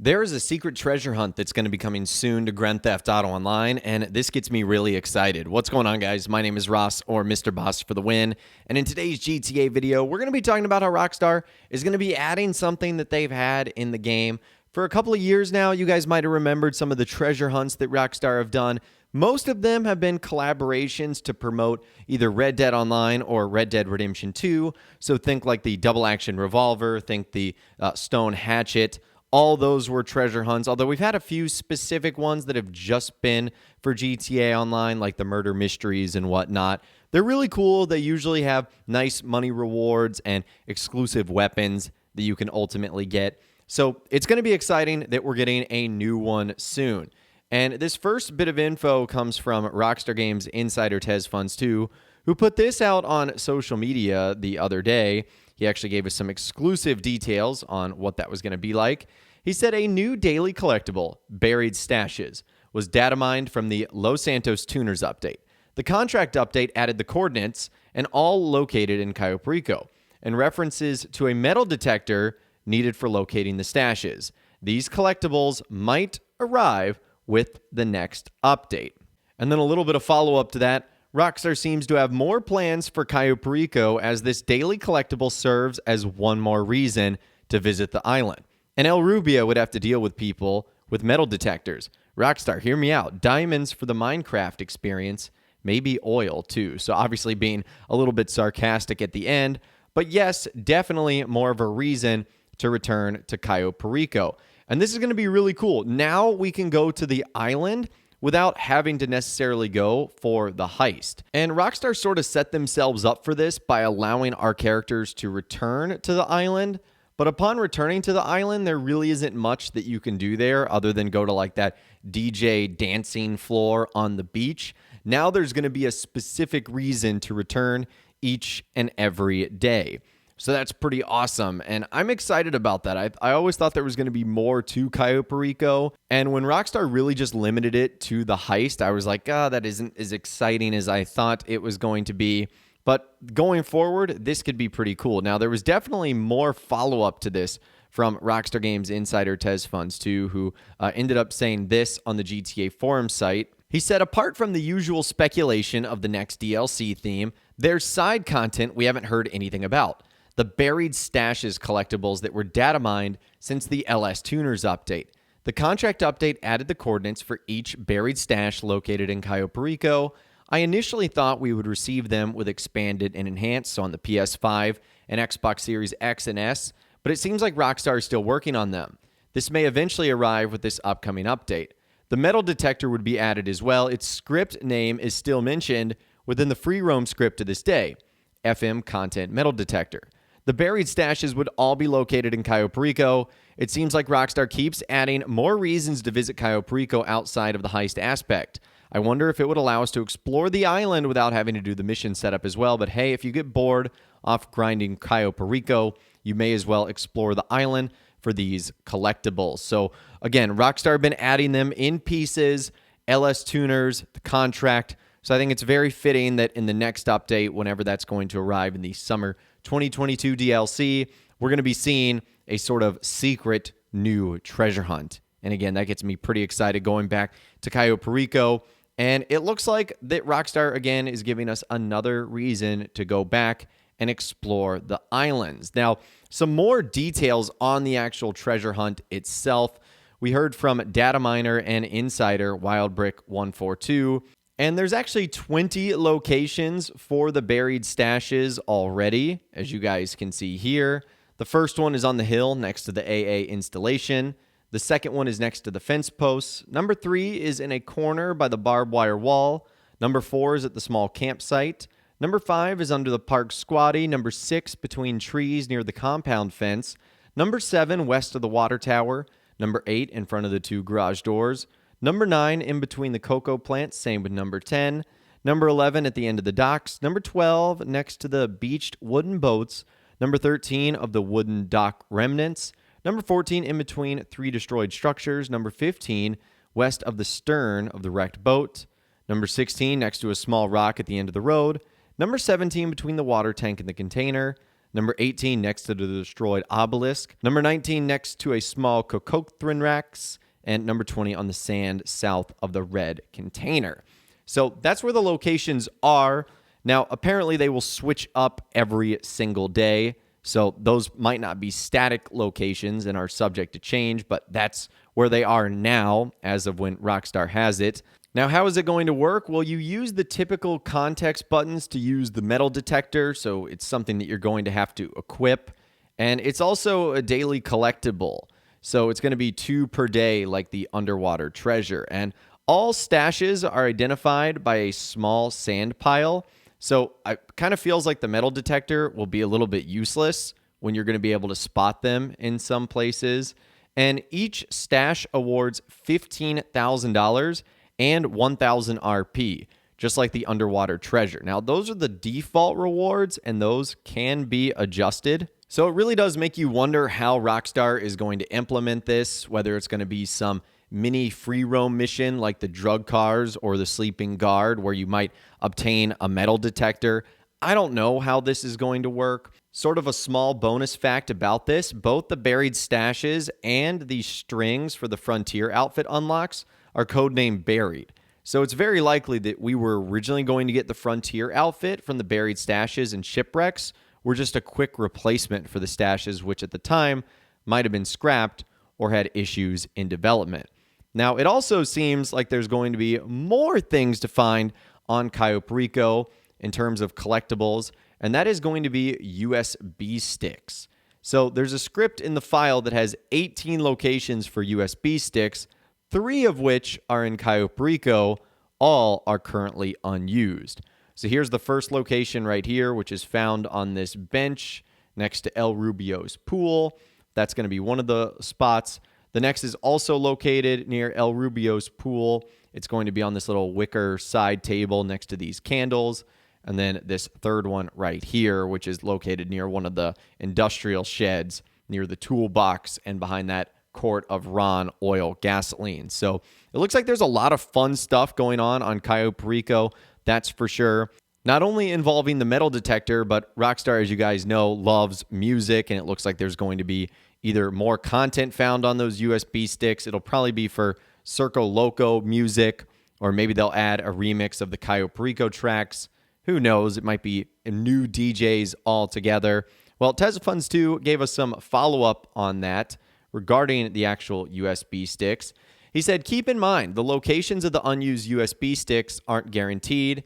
There is a secret treasure hunt that's going to be coming soon to Grand Theft Auto Online, and this gets me really excited. What's going on, guys? My name is Ross, or Mr. Boss for the win, and in today's GTA video, we're going to be talking about how Rockstar is going to be adding something that they've had in the game for a couple of years now. You guys might have remembered some of the treasure hunts that Rockstar have done. Most of them have been collaborations to promote either Red Dead Online or Red Dead Redemption 2, so think like the double action revolver, think the stone hatchet. All those were treasure hunts, although we've had a few specific ones that have just been for GTA Online, like the murder mysteries and whatnot. They're really cool. They usually have nice money rewards and exclusive weapons that you can ultimately get. So it's going to be exciting that we're getting a new one soon. And this first bit of info comes from Rockstar Games insider TezFunds2, who put this out on social media the other day. He actually gave us some exclusive details on what that was going to be like. He said a new daily collectible, Buried Stashes, was data mined from the Los Santos Tuners update. The contract update added the coordinates, and all located in Cayo Perico, and references to a metal detector needed for locating the stashes. These collectibles might arrive with the next update. And then a little bit of follow-up to that. Rockstar seems to have more plans for Cayo Perico, as this daily collectible serves as one more reason to visit the island. And El Rubio would have to deal with people with metal detectors. Rockstar, hear me out. Diamonds for the Minecraft experience, maybe oil too. So obviously being a little bit sarcastic at the end. But yes, definitely more of a reason to return to Cayo Perico. And this is going to be really cool. Now we can go to the island without having to necessarily go for the heist. And Rockstar sort of set themselves up for this by allowing our characters to return to the island. But upon returning to the island, there really isn't much that you can do there other than go to like that DJ dancing floor on the beach. Now there's going to be a specific reason to return each and every day. So that's pretty awesome, and I'm excited about that. I always thought there was going to be more to Cayo Perico, and when Rockstar really just limited it to the heist, I was like, that isn't as exciting as I thought it was going to be. But going forward, this could be pretty cool. Now, there was definitely more follow-up to this from Rockstar Games insider TezFunds2, who ended up saying this on the GTA forum site. He said, apart from the usual speculation of the next DLC theme, there's side content we haven't heard anything about. The Buried Stashes collectibles that were data mined since the LS Tuners update. The contract update added the coordinates for each buried stash located in Cayo Perico. I initially thought we would receive them with expanded and enhanced on the PS5 and Xbox Series X and S, but it seems like Rockstar is still working on them. This may eventually arrive with this upcoming update. The metal detector would be added as well. Its script name is still mentioned within the free roam script to this day, FM Content Metal Detector. The buried stashes would all be located in Cayo Perico. It seems like Rockstar keeps adding more reasons to visit Cayo Perico outside of the heist aspect. I wonder if it would allow us to explore the island without having to do the mission setup as well. But hey, if you get bored off grinding Cayo Perico, you may as well explore the island for these collectibles. So again, Rockstar have been adding them in pieces, LS Tuners, the contract. So I think it's very fitting that in the next update, whenever that's going to arrive in the summer 2022 DLC, we're going to be seeing a sort of secret new treasure hunt. And again, that gets me pretty excited going back to Cayo Perico. And it looks like that Rockstar, again, is giving us another reason to go back and explore the islands. Now, some more details on the actual treasure hunt itself. We heard from data miner and insider WildBrick142. And there's actually 20 locations for the buried stashes already, as you guys can see here. The first one is on the hill next to the AA installation. The second one is next to the fence posts. Number 3 is in a corner by the barbed wire wall. Number 4 is at the small campsite. Number 5 is under the park squatty. Number 6 between trees near the compound fence. Number 7 west of the water tower. Number 8 in front of the 2 garage doors. Number 9 in between the cocoa plants, same with number 10. Number 11 at the end of the docks. Number 12 next to the beached wooden boats. Number 13 of the wooden dock remnants. Number 14 in between 3 destroyed structures. Number 15 west of the stern of the wrecked boat. Number 16 next to a small rock at the end of the road. Number 17 between the water tank and the container. Number 18 next to the destroyed obelisk. Number 19 next to a small Cocothrinax. And number 20 on the sand south of the red container. So that's where the locations are. Now, apparently they will switch up every single day. So those might not be static locations and are subject to change, but that's where they are now as of when Rockstar has it. Now, how is it going to work? Well, you use the typical context buttons to use the metal detector, so it's something that you're going to have to equip. And it's also a daily collectible, so it's going to be 2 per day like the underwater treasure. And all stashes are identified by a small sand pile, so it kind of feels like the metal detector will be a little bit useless when you're going to be able to spot them in some places. And each stash awards $15,000 and 1,000 RP, just like the underwater treasure. Now, those are the default rewards, and those can be adjusted. So it really does make you wonder how Rockstar is going to implement this, whether it's going to be some mini free roam mission like the drug cars or the sleeping guard, where you might obtain a metal detector. I don't know how this is going to work. Sort of a small bonus fact about this, both the buried stashes and the strings for the Frontier outfit unlocks are codenamed Buried. So it's very likely that we were originally going to get the Frontier outfit from the buried stashes and shipwrecks. Were just a quick replacement for the stashes, which at the time might have been scrapped or had issues in development. Now, it also seems like there's going to be more things to find on Cayo Perico in terms of collectibles, and that is going to be USB sticks. So there's a script in the file that has 18 locations for USB sticks, 3 of which are in Cayo Perico. All are currently unused. So here's the first location right here, which is found on this bench next to El Rubio's pool. That's going to be one of the spots. The next is also located near El Rubio's pool. It's going to be on this little wicker side table next to these candles. And then this third one right here, which is located near one of the industrial sheds near the toolbox and behind that quart of Ron oil gasoline. So it looks like there's a lot of fun stuff going on Cayo Perico, that's for sure. Not only involving the metal detector, but Rockstar, as you guys know, loves music, and it looks like there's going to be either more content found on those USB sticks. It'll probably be for Circo Loco music, or maybe they'll add a remix of the Cayo Perico tracks. Who knows? It might be new DJs altogether. Well, TeslaFunds 2 gave us some follow-up on that regarding the actual USB sticks. He said, keep in mind, the locations of the unused USB sticks aren't guaranteed.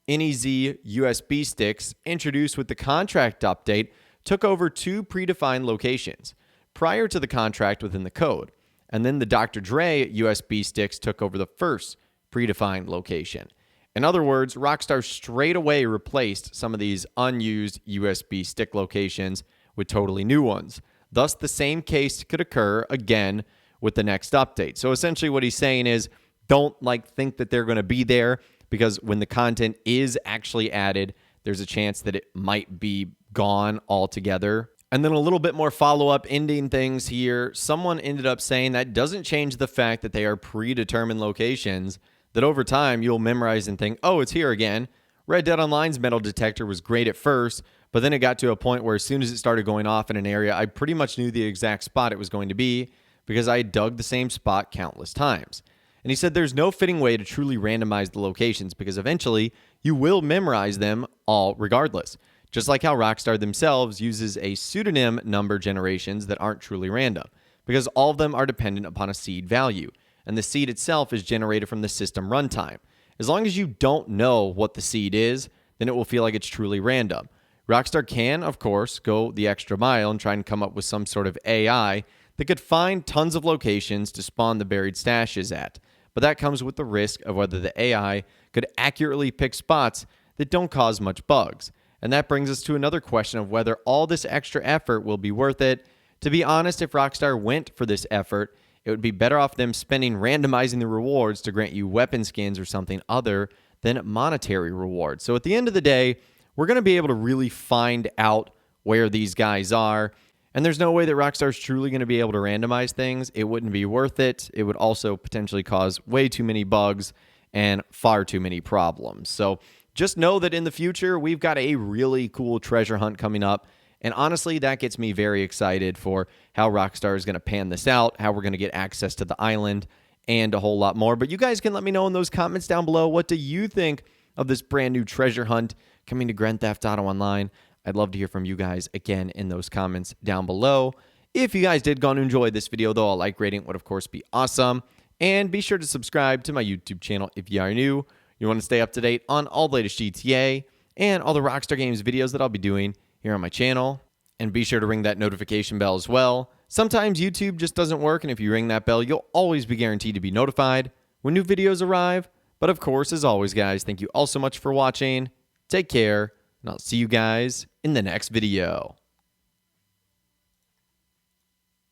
NEZ USB sticks, introduced with the contract update, took over 2 predefined locations prior to the contract within the code. And then the Dr. Dre USB sticks took over the first predefined location. In other words, Rockstar straight away replaced some of these unused USB stick locations with totally new ones. Thus, the same case could occur again with the next update. So essentially what he's saying is, don't think that they're going to be there, because when the content is actually added, there's a chance that it might be gone altogether. And then a little bit more follow-up ending things here. Someone ended up saying that doesn't change the fact that they are predetermined locations, that over time you'll memorize and think, oh, it's here again. Red Dead Online's metal detector was great at first, but then it got to a point where as soon as it started going off in an area, I pretty much knew the exact spot it was going to be because I had dug the same spot countless times. And he said there's no fitting way to truly randomize the locations because eventually you will memorize them all regardless. Just like how Rockstar themselves uses a pseudonym number generations that aren't truly random, because all of them are dependent upon a seed value, and the seed itself is generated from the system runtime. As long as you don't know what the seed is, then it will feel like it's truly random. Rockstar can, of course, go the extra mile and try and come up with some sort of AI that could find tons of locations to spawn the buried stashes at. But that comes with the risk of whether the AI could accurately pick spots that don't cause much bugs. And that brings us to another question of whether all this extra effort will be worth it. To be honest, if Rockstar went for this effort, it would be better off them spending randomizing the rewards to grant you weapon skins or something other than monetary rewards. So at the end of the day, we're going to be able to really find out where these guys are. And there's no way that Rockstar's truly going to be able to randomize things. It wouldn't be worth it. It would also potentially cause way too many bugs and far too many problems. So just know that in the future, we've got a really cool treasure hunt coming up. And honestly, that gets me very excited for how Rockstar is going to pan this out, how we're going to get access to the island, and a whole lot more. But you guys can let me know in those comments down below, what do you think of this brand new treasure hunt coming to Grand Theft Auto Online? I'd love to hear from you guys again in those comments down below. If you guys did go and enjoy this video, though, a like rating would, of course, be awesome. And be sure to subscribe to my YouTube channel if you are new. You want to stay up to date on all the latest GTA and all the Rockstar Games videos that I'll be doing here on my channel. And be sure to ring that notification bell as well. Sometimes YouTube just doesn't work, and if you ring that bell, you'll always be guaranteed to be notified when new videos arrive. But of course, as always, guys, thank you all so much for watching. Take care, and I'll see you guys in the next video.